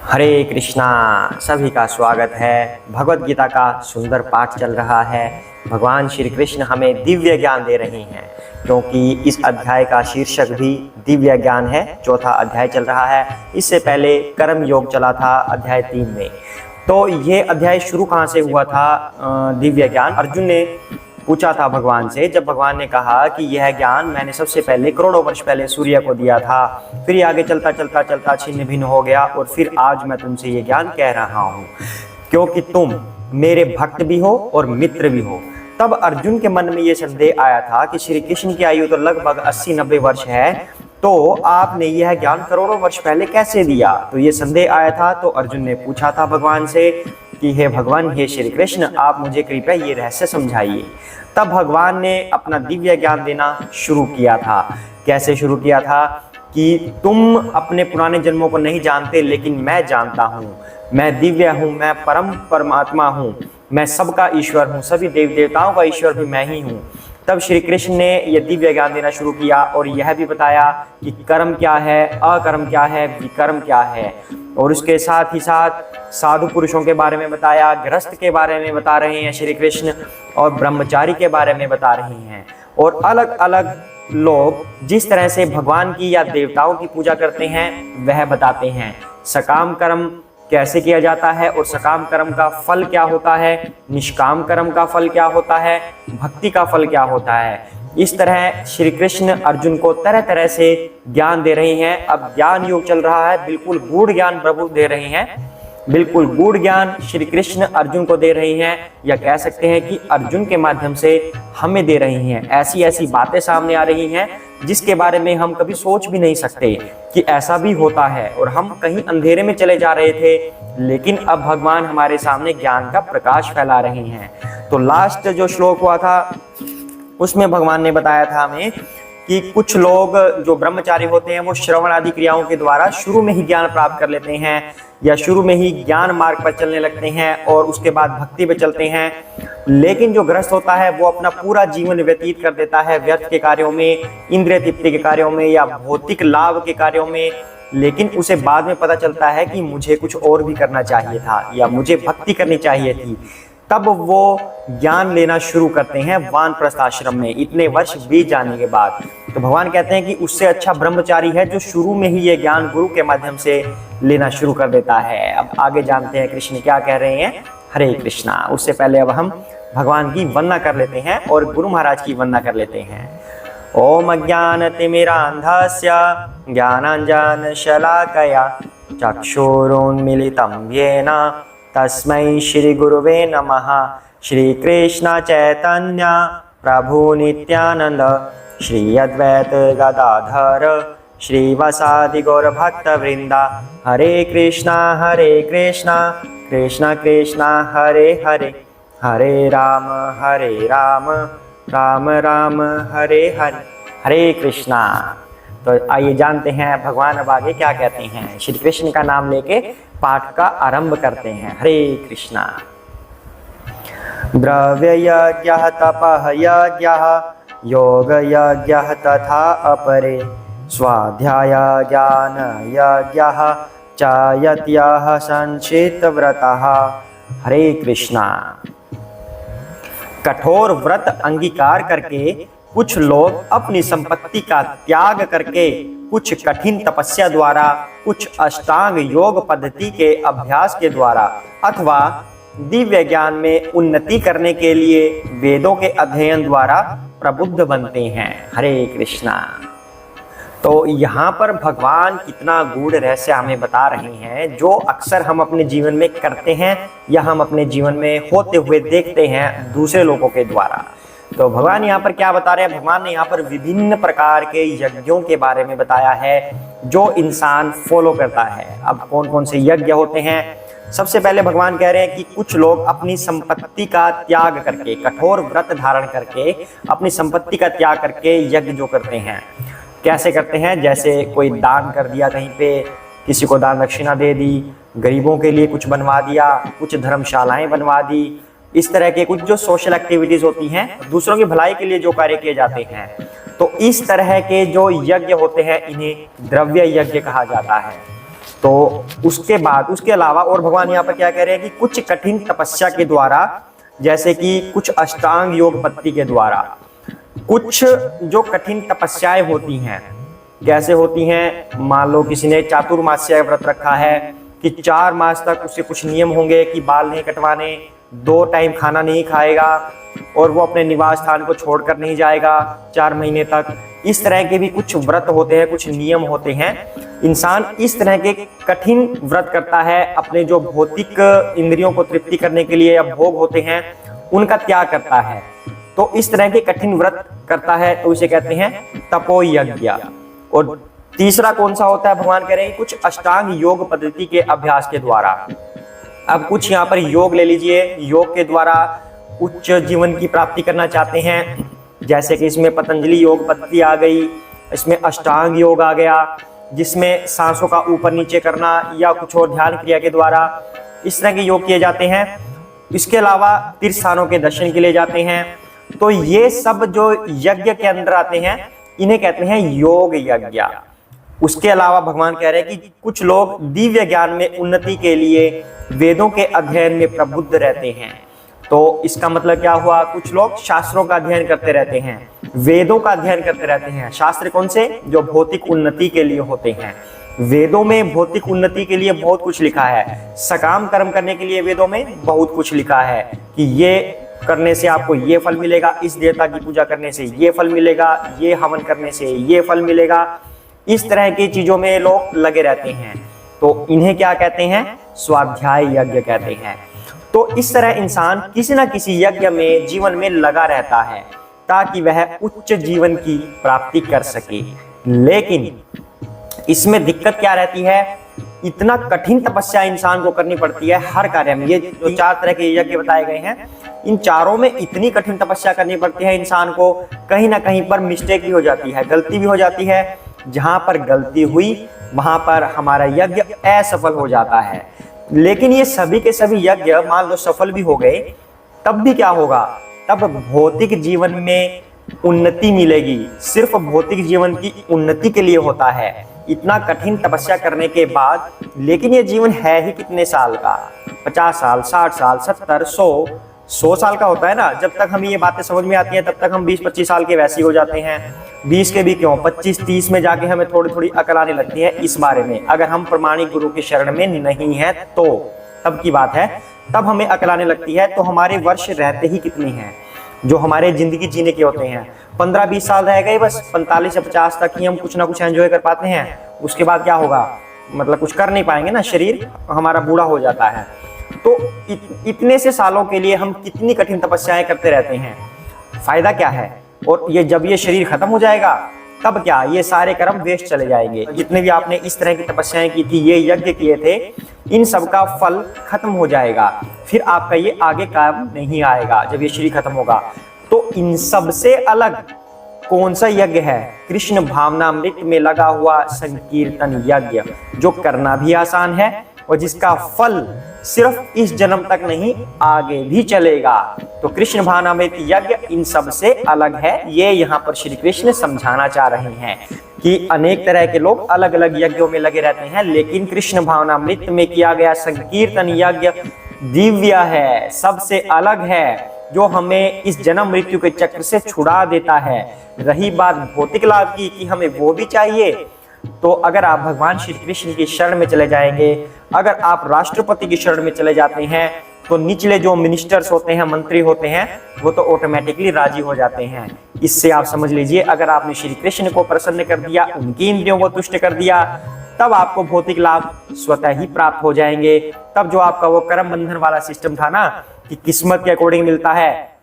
हरे कृष्णा। सभी का स्वागत है। भगवत गीता का सुंदर पाठ चल रहा है। भगवान श्री कृष्ण हमें दिव्य ज्ञान दे रहे हैं, क्योंकि इस अध्याय का शीर्षक भी दिव्य ज्ञान है। चौथा अध्याय चल रहा है। इससे पहले कर्म योग चला था अध्याय 3 में। तो ये अध्याय शुरू कहाँ से हुआ था? दिव्य ज्ञान। अर्जुन ने पूछा था भगवान से, जब भगवान ने कहा कि यह ज्ञान मैंने सबसे पहले करोड़ों वर्ष पहले सूर्य को दिया था, फिर ये आगे चलता चलता चलता छिन्न भिन्न हो गया और फिर आज मैं तुमसे ये ज्ञान कह रहा हूँ, क्योंकि तुम मेरे भक्त भी हो और मित्र भी हो। तब अर्जुन के मन में ये संदेह आया था कि श्री कृष्ण की आयु तो लगभग 80-90 वर्ष है, तो आपने यह ज्ञान करोड़ों वर्ष पहले कैसे दिया? तो ये संदेह आया था। तो अर्जुन ने पूछा था भगवान से कि हे भगवान, हे श्री कृष्ण, आप मुझे कृपया ये रहस्य समझाइए। तब भगवान ने अपना दिव्य ज्ञान देना शुरू किया था। कैसे शुरू किया था? कि तुम अपने पुराने जन्मों को नहीं जानते, लेकिन मैं जानता हूँ। मैं दिव्य हूँ, मैं परमात्मा हूँ, मैं सबका ईश्वर हूँ, सभी देव देवताओं का ईश्वर भी मैं ही हूँ। तब श्री कृष्ण ने यह दिव्य ज्ञान देना शुरू किया और यह भी बताया कि कर्म क्या है, अकर्म क्या है, विकर्म क्या है। और उसके साथ ही साथ साधु पुरुषों के बारे में बताया, गृहस्थ के बारे में बता रहे हैं श्री कृष्ण, और ब्रह्मचारी के बारे में बता रहे हैं। और अलग अलग लोग जिस तरह से भगवान की या देवताओं की पूजा करते हैं वह बताते हैं। सकाम कर्म कैसे किया जाता है और सकाम कर्म का फल क्या होता है, निष्काम कर्म का फल क्या होता है, भक्ति का फल क्या होता है। इस तरह श्री कृष्ण अर्जुन को तरह तरह से ज्ञान दे रहे हैं। अब ज्ञान योग चल रहा है। बिल्कुल गूढ़ ज्ञान प्रभु दे रहे हैं, बिल्कुल गूढ़ ज्ञान श्री कृष्ण अर्जुन को दे रहे हैं, या कह सकते हैं कि अर्जुन के माध्यम से हमें दे रहे हैं। ऐसी ऐसी बातें सामने आ रही हैं जिसके बारे में हम कभी सोच भी नहीं सकते कि ऐसा भी होता है, और हम कहीं अंधेरे में चले जा रहे थे, लेकिन अब भगवान हमारे सामने ज्ञान का प्रकाश फैला रहे हैं। तो लास्ट जो श्लोक हुआ था उसमें भगवान ने बताया था हमें कि कुछ लोग जो ब्रह्मचारी होते हैं वो श्रवण आदि क्रियाओं के द्वारा शुरू में ही ज्ञान प्राप्त कर लेते हैं, या शुरू में ही ज्ञान मार्ग पर चलने लगते हैं और उसके बाद भक्ति पे चलते हैं। लेकिन जो गृहस्थ होता है वो अपना पूरा जीवन व्यतीत कर देता है व्यर्थ के कार्यों में, इंद्रिय तृप्ति के कार्यों में, या भौतिक लाभ के कार्यों में। लेकिन उसे बाद में पता चलता है कि मुझे कुछ और भी करना चाहिए था, या मुझे भक्ति करनी चाहिए थी। तब वो ज्ञान लेना शुरू करते हैं वानप्रस्थ आश्रम में, इतने वर्ष बीत जाने के बाद। तो भगवान कहते हैं कि उससे अच्छा ब्रह्मचारी है जो शुरू में ही ये ज्ञान गुरु के माध्यम से लेना शुरू कर देता है। अब आगे जानते हैं कृष्ण क्या कह रहे हैं। हरे कृष्णा। उससे पहले अब हम भगवान की वंदना कर लेते हैं और गुरु महाराज की वंदना कर लेते हैं। ओम अज्ञानतिमिरान्धस्य ज्ञानाञ्जनशलाकया चक्षुरुन्मीलितं येन तस्मै श्री गुरुवे नमः। श्री कृष्ण चैतन्य प्रभु नित्यानंद श्री अद्वैत गदाधर श्रीवासादि गौर भक्त वृंदा। हरे कृष्णा कृष्णा कृष्णा हरे हरे, हरे राम राम राम हरे हरे। हरे कृष्णा। तो आइए जानते हैं भगवान अब आगे क्या कहते हैं। श्री कृष्ण का नाम लेके पाठ का आरंभ करते हैं। हरे कृष्णा। द्रव्य यज्ञः तपः यज्ञः योग यज्ञः तथा अपरे स्वाध्याय ज्ञान यज्ञः च यज्ञः संचित व्रतः। हरे कृष्णा। कठोर व्रत अंगीकार करके कुछ लोग अपनी संपत्ति का त्याग करके, कुछ कठिन तपस्या द्वारा, कुछ अष्टांग योग पद्धति के अभ्यास के द्वारा, अथवा दिव्य ज्ञान में उन्नति करने के लिए वेदों के अध्ययन द्वारा प्रबुद्ध बनते हैं। हरे कृष्णा। तो यहाँ पर भगवान कितना गूढ़ रहस्य हमें बता रहे हैं, जो अक्सर हम अपने जीवन में करते हैं या हम अपने जीवन में होते हुए देखते हैं दूसरे लोगों के द्वारा। तो भगवान यहाँ पर क्या बता रहे हैं? भगवान ने यहाँ पर विभिन्न प्रकार के यज्ञों के बारे में बताया है जो इंसान फॉलो करता है। अब कौन कौन से यज्ञ होते हैं? सबसे पहले भगवान कह रहे हैं कि कुछ लोग अपनी संपत्ति का त्याग करके, कठोर व्रत धारण करके, अपनी संपत्ति का त्याग करके यज्ञ जो करते हैं। कैसे करते हैं? जैसे कोई दान कर दिया कहीं पे, किसी को दान दक्षिणा दे दी, गरीबों के लिए कुछ बनवा दिया, कुछ धर्मशालाएं बनवा दी। इस तरह के कुछ जो सोशल एक्टिविटीज होती हैं, दूसरों की भलाई के लिए जो कार्य किए जाते हैं, तो इस तरह के जो यज्ञ होते हैं इन्हें द्रव्य यज्ञ कहा जाता है। तो उसके बाद उसके अलावा और भगवान यहाँ पर क्या कह रहे हैं कि कुछ कठिन तपस्या के द्वारा, जैसे कि कुछ अष्टांग योग पद्धति के द्वारा, कुछ जो कठिन तपस्याएं होती हैं, कैसे होती हैं, मान लो किसी ने चातुर्मास्य व्रत रखा है कि 4 मास तक उसके कुछ नियम होंगे कि बाल नहीं कटवाने, 2 टाइम खाना नहीं खाएगा और वो अपने निवास स्थान को छोड़कर नहीं जाएगा 4 महीने तक। इस तरह के भी कुछ व्रत होते हैं, कुछ नियम होते हैं। इंसान इस तरह के कठिन व्रत करता है, अपने जो भौतिक इंद्रियों को तृप्ति करने के लिए या भोग होते हैं उनका त्याग करता है, तो इस तरह के कठिन व्रत करता है, तो इसे कहते हैं तपोयज्ञ। और तीसरा कौन सा होता है, भगवान कह रहे हैं कुछ अष्टांग योग पद्धति के अभ्यास के द्वारा। अब कुछ यहाँ पर योग ले लीजिए, योग के द्वारा उच्च जीवन की प्राप्ति करना चाहते हैं, जैसे कि इसमें पतंजलि योग पद्धति आ गई, इसमें अष्टांग योग आ गया जिसमें सांसों का ऊपर नीचे करना या कुछ और ध्यान क्रिया के द्वारा इस तरह के योग किए जाते हैं। इसके अलावा तीर्थ स्थानों के दर्शन के लिए जाते हैं। तो ये सब जो यज्ञ के अंदर आते हैं इन्हें कहते हैं योग यज्ञ। उसके अलावा भगवान कह रहे हैं कि कुछ लोग दिव्य ज्ञान में उन्नति के लिए वेदों के अध्ययन में प्रबुद्ध रहते हैं। तो इसका मतलब क्या हुआ, कुछ लोग शास्त्रों का अध्ययन करते रहते हैं, वेदों का अध्ययन करते रहते हैं। शास्त्र कौन से, जो भौतिक उन्नति के लिए होते हैं। वेदों में भौतिक उन्नति के लिए बहुत कुछ लिखा है, सकाम कर्म करने के लिए वेदों में बहुत कुछ लिखा है कि ये करने से आपको ये फल मिलेगा, इस देवता की पूजा करने से ये फल मिलेगा, ये हवन करने से ये फल मिलेगा। इस तरह की चीजों में लोग लगे रहते हैं, तो इन्हें क्या कहते हैं, स्वाध्याय यज्ञ कहते हैं। तो इस तरह इंसान किसी न किसी यज्ञ में जीवन में लगा रहता है ताकि वह उच्च जीवन की प्राप्ति कर सके। लेकिन इसमें दिक्कत क्या रहती है, इतना कठिन तपस्या इंसान को करनी पड़ती है हर कार्य में। ये जो 4 तरह के यज्ञ बताए गए हैं, इन चारों में इतनी कठिन तपस्या करनी पड़ती है इंसान को, कहीं ना कहीं पर मिस्टेक भी हो जाती है, गलती भी हो जाती है। जहां पर गलती हुई वहां पर हमारा यज्ञ असफल हो जाता है। लेकिन ये सभी के सभी यज्ञ मान लो सफल भी हो गए, तब भी क्या होगा, तब भौतिक जीवन में उन्नति मिलेगी। सिर्फ भौतिक जीवन की उन्नति के लिए होता है इतना कठिन तपस्या करने के बाद। लेकिन ये जीवन है ही कितने साल का, 50 साल, 60 साल, 70, 100 साल का होता है ना। जब तक हमें ये बातें समझ में आती हैं तब तक हम 20-25 साल के वैसे ही हो जाते हैं। 20 के भी क्यों, 25-30 में जाके हमें थोड़ी थोड़ी अकल आने लगती है इस बारे में। अगर हम प्रमाणिक गुरु की शरण में नहीं है तो तब की बात है, तब हमें अकल आने लगती है। तो हमारे वर्ष रहते ही कितने हैं जो हमारे जिंदगी जीने के होते हैं, 15-20 साल रह गए बस, 45 से 50 तक ही हम कुछ ना कुछ एंजॉय कर पाते हैं। उसके बाद क्या होगा, मतलब कुछ कर नहीं पाएंगे ना, शरीर हमारा बूढ़ा हो जाता है। तो इतने से सालों के लिए हम कितनी कठिन तपस्याएं करते रहते हैं, फायदा क्या है। और ये जब ये शरीर खत्म हो जाएगा तब क्या, ये सारे कर्म वेस्ट चले जाएंगे। जितने भी आपने इस तरह की तपस्याएं की थी, ये यज्ञ किए थे, इन सब का फल खत्म हो जाएगा, फिर आपका ये आगे काम नहीं आएगा जब ये शरीर खत्म होगा। तो इन सब से अलग कौन सा यज्ञ है, कृष्ण भावनामृत में लगा हुआ संकीर्तन यज्ञ, जो करना भी आसान है और जिसका फल सिर्फ इस जन्म तक नहीं आगे भी चलेगा। तो कृष्ण भावनामृत यज्ञ इन सब से अलग है। ये यहाँ पर श्री कृष्ण समझाना चाह रहे हैं कि अनेक तरह के लोग अलग अलग यज्ञों में लगे रहते हैं, लेकिन कृष्ण भावनामृत में किया गया संकीर्तन यज्ञ दिव्य है, सबसे अलग है, जो हमें इस जन्म मृत्यु के चक्र से छुड़ा देता है। रही बात भौतिक लाभ की कि हमें वो भी चाहिए, तो अगर आप भगवान श्री कृष्ण की शरण में चले जाएंगे, अगर आप राष्ट्रपति की शरण में चले जाते हैं, तो निचले जो मिनिस्टर्स होते हैं, मंत्री होते हैं, वो तो ऑटोमेटिकली राजी हो जाते हैं। इससे आप समझ लीजिए, अगर आपने श्री कृष्ण को प्रसन्न कर दिया, उनकी इंद्रियों को तुष्ट कर दिया, तब आपको भौतिक लाभ स्वतः ही प्राप्त हो जाएंगे। तब जो आपका वो कर्म बंधन वाला सिस्टम था ना कि किस्मत के अकॉर्डिंग मिलता है,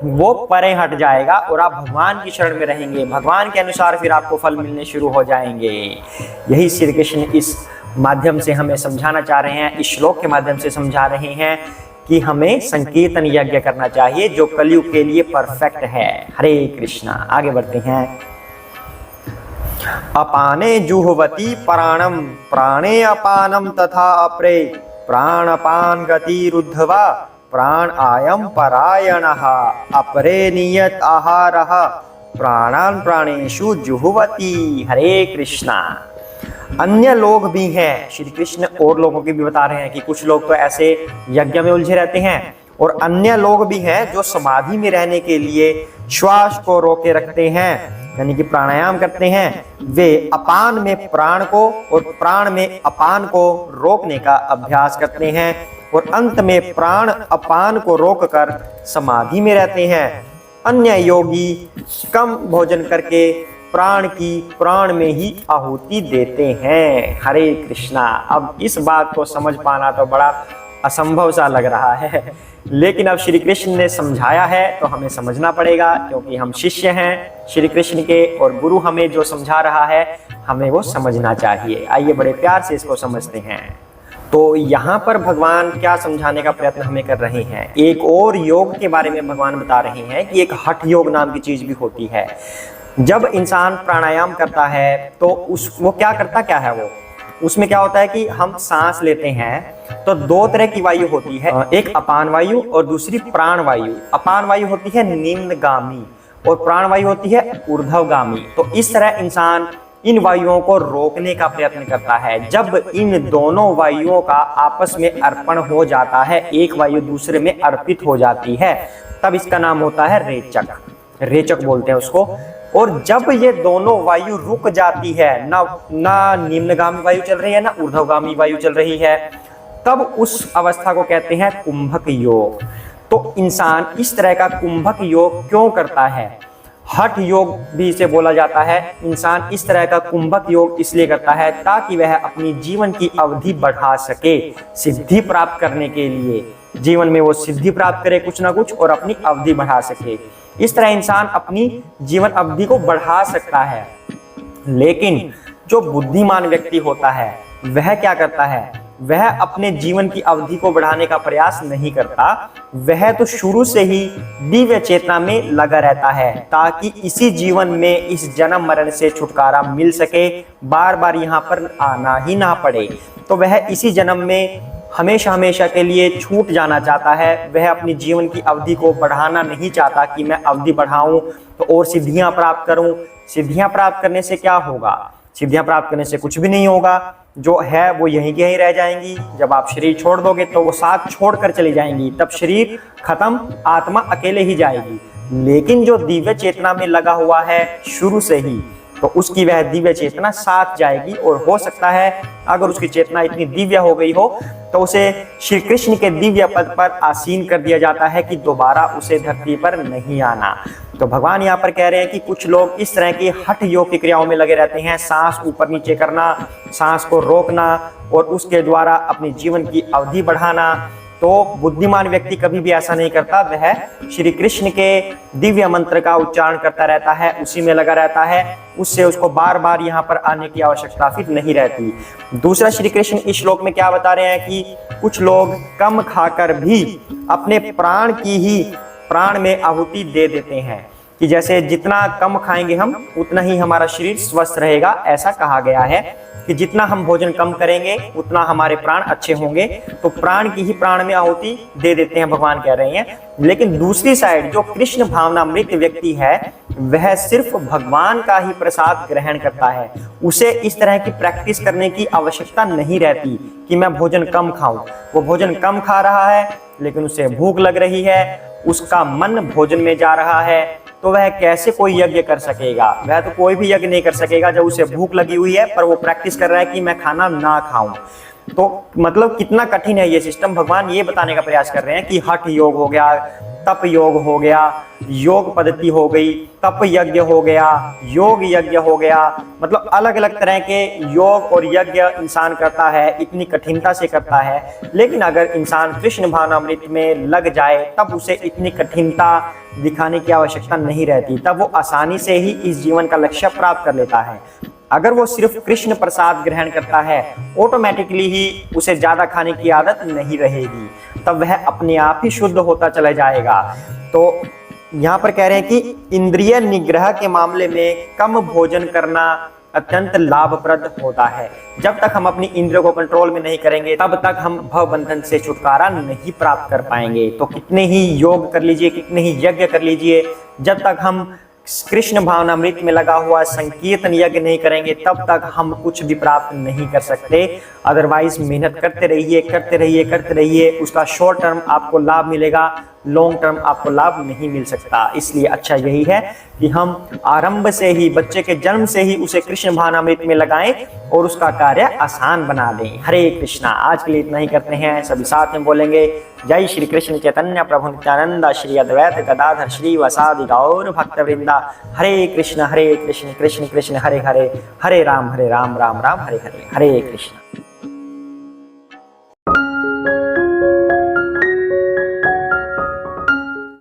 वो परे हट जाएगा और आप भगवान की शरण में रहेंगे। भगवान के अनुसार फिर आपको फल मिलने शुरू हो जाएंगे। यही श्री कृष्ण इस माध्यम से हमें समझाना चाह रहे हैं, इस श्लोक के माध्यम से समझा रहे हैं कि हमें संकीर्तन यज्ञ करना चाहिए, जो कलयुग के लिए परफेक्ट है। हरे कृष्णा। आगे बढ़ते हैं। अपाने जुह्वति प्राणम प्राणे अपानम तथा अपरे प्राणपान गति रुद्धवा प्राण आयम परायणः अपरे नियत आहारः प्राणान प्राणेषु जुह्वति। हरे कृष्णा। अन्य लोग भी हैं, श्री कृष्ण और लोगों की भी बता रहे हैं कि कुछ लोग तो ऐसे यज्ञ में उलझे रहते हैं और अन्य लोग भी हैं जो समाधि में रहने के लिए श्वास को रोके रखते हैं, यानी कि प्राणायाम करते हैं। वे अपान में प्राण को और प्राण में अपान को रोकने का अभ्यास करते हैं और अंत में प्राण अपान को रोककर समाधि में रहते हैं। अन्य योगी कम भोजन करके प्राण की प्राण में ही आहुति देते हैं। हरे कृष्णा। अब इस बात को समझ पाना तो बड़ा असंभव सा लग रहा है, लेकिन अब श्री कृष्ण ने समझाया है तो हमें समझना पड़ेगा, क्योंकि हम शिष्य हैं श्री कृष्ण के और गुरु हमें जो समझा रहा है हमें वो समझना चाहिए। आइए बड़े प्यार से इसको समझते हैं। तो यहाँ पर भगवान क्या समझाने का प्रयत्न हमें कर रहे हैं, एक और योग के बारे में भगवान बता रहे हैं कि एक हठ योग नाम की चीज भी होती है। जब इंसान प्राणायाम करता है तो वो क्या करता क्या है, वो उसमें क्या होता है कि हम सांस लेते हैं तो दो तरह की वायु होती है, एक अपान वायु और दूसरी प्राण वायु। अपान वायु होती है निम्नगामी और प्राण वायु होती है ऊर्ध्वगामी। तो इस तरह इंसान इन वायुओं को रोकने का प्रयत्न करता है। जब इन दोनों वायुओं का आपस में अर्पण हो जाता है, एक वायु दूसरे में अर्पित हो जाती है, तब इसका नाम होता है रेचक। रेचक बोलते हैं उसको। और जब ये दोनों वायु रुक जाती है, ना निम्नगामी वायु चल रही है ना ऊर्ध्वगामी वायु चल रही है, तब उस अवस्था को कहते हैं कुंभक योग। तो इंसान इस तरह का कुंभक योग क्यों करता है, हठ योग भी इसे बोला जाता है। इंसान इस तरह का कुंभक योग इसलिए करता है ताकि वह अपनी जीवन की अवधि बढ़ा सके, सिद्धि प्राप्त करने के लिए जीवन में वो सिद्धि प्राप्त करे कुछ ना कुछ और अपनी अवधि बढ़ा सके। इस तरह इंसान अपनी जीवन अवधि को बढ़ा सकता है। लेकिन जो बुद्धिमान व्यक्ति होता है वह क्या करता है, वह अपने जीवन की अवधि को बढ़ाने का प्रयास नहीं करता। वह तो शुरू से ही दिव्य चेतना में लगा रहता है ताकि इसी जीवन में इस जन्म मरण से छुटकारा मिल सके, बार बार यहाँ पर आना ही ना पड़े। तो वह इसी जन्म में हमेशा हमेशा के लिए छूट जाना चाहता है। वह अपनी जीवन की अवधि को बढ़ाना नहीं चाहता कि मैं अवधि बढ़ाऊं तो और सिद्धियां प्राप्त करूं। सिद्धियां प्राप्त करने से क्या होगा, सिद्धियां प्राप्त करने से कुछ भी नहीं होगा, जो है वो यहीं के यहीं रह जाएंगी। जब आप शरीर छोड़ दोगे तो वो साथ छोड़कर चली जाएंगी, तब शरीर खत्म, आत्मा अकेले ही जाएगी। लेकिन जो दिव्य चेतना में लगा हुआ है शुरू से ही, तो उसकी वह दिव्य चेतना साथ जाएगी। और हो सकता है अगर उसकी चेतना इतनी दिव्य हो गई हो तो उसे श्री कृष्ण के दिव्य पद पर आसीन कर दिया जाता है कि दोबारा उसे धरती पर नहीं आना। तो भगवान यहाँ पर कह रहे हैं कि कुछ लोग इस तरह की हठ योग की क्रियाओं में लगे रहते हैं, सांस ऊपर नीचे करना, सांस को रोकना और उसके द्वारा अपनी जीवन की अवधि बढ़ाना। तो बुद्धिमान व्यक्ति कभी भी ऐसा नहीं करता, वह श्री कृष्ण के दिव्य मंत्र का उच्चारण करता रहता है, उसी में लगा रहता है। उससे उसको बार बार यहाँ पर आने की आवश्यकता फिर नहीं रहती। दूसरा, श्री कृष्ण इस श्लोक में क्या बता रहे हैं कि कुछ लोग कम खाकर भी अपने प्राण में आहुति दे देते हैं, कि जैसे जितना कम खाएंगे हम उतना ही हमारा शरीर स्वस्थ रहेगा। ऐसा कहा गया है कि जितना हम भोजन कम करेंगे उतना हमारे प्राण अच्छे होंगे। तो प्राण की ही प्राण में आहुति दे देते हैं, भगवान कह रहे हैं। लेकिन दूसरी साइड जो कृष्ण भावनामृत व्यक्ति है वह सिर्फ भगवान का ही प्रसाद ग्रहण करता है। उसे इस तरह की प्रैक्टिस करने की आवश्यकता नहीं रहती कि मैं भोजन कम खाऊं। वो भोजन कम खा रहा है लेकिन उसे भूख लग रही है, उसका मन भोजन में जा रहा है, तो वह कैसे कोई यज्ञ कर सकेगा। वह तो कोई भी यज्ञ नहीं कर सकेगा जब उसे भूख लगी हुई है पर वो प्रैक्टिस कर रहा है कि मैं खाना ना खाऊं। तो मतलब कितना कठिन है ये सिस्टम। भगवान ये बताने का प्रयास कर रहे हैं कि हठ योग हो गया, तप योग हो गया, योग पद्धति हो गई, तप यज्ञ हो गया, योग यज्ञ हो गया, मतलब अलग अलग तरह के योग और यज्ञ इंसान करता है, इतनी कठिनता से करता है। लेकिन अगर इंसान कृष्ण भावनामृत में लग जाए तब उसे इतनी कठिनता दिखाने की आवश्यकता नहीं रहती, तब वो आसानी से ही इस जीवन का लक्ष्य प्राप्त कर लेता है। अगर वो सिर्फ कृष्ण प्रसाद ग्रहण करता है ऑटोमेटिकली ही उसे ज्यादा खाने की आदत नहीं रहेगी, तब वह अपने आप ही शुद्ध होता चला जाएगा। तो यहाँ पर कह रहे हैं कि इंद्रिय निग्रह के मामले में कम भोजन करना अत्यंत लाभप्रद होता है। जब तक हम अपनी इंद्रियों को कंट्रोल में नहीं करेंगे तब तक हम भव बंधन से छुटकारा नहीं प्राप्त कर पाएंगे। तो कितने ही योग कर लीजिए, कितने ही यज्ञ कर लीजिए, जब तक हम कृष्ण भावनामृत में लगा हुआ संकीर्तन यज्ञ नहीं करेंगे तब तक हम कुछ भी प्राप्त नहीं कर सकते। अदरवाइज मेहनत करते रहिए, करते रहिए, करते रहिए, उसका शॉर्ट टर्म आपको लाभ मिलेगा, लॉन्ग टर्म आपको लाभ नहीं मिल सकता। इसलिए अच्छा यही है कि हम आरंभ से ही, बच्चे के जन्म से ही उसे कृष्ण भावनामृत में लगाएं और उसका कार्य आसान बना दें। हरे कृष्णा। आज के लिए इतना ही करते हैं, सभी साथ में बोलेंगे जय श्री कृष्ण चैतन्य प्रभु नित्यानंद श्री अद्वैत गदाधर श्री वासादि गौर भक्तवृंदा। हरे कृष्ण कृष्ण कृष्ण हरे हरे, हरे राम राम राम हरे हरे, हरे कृष्ण।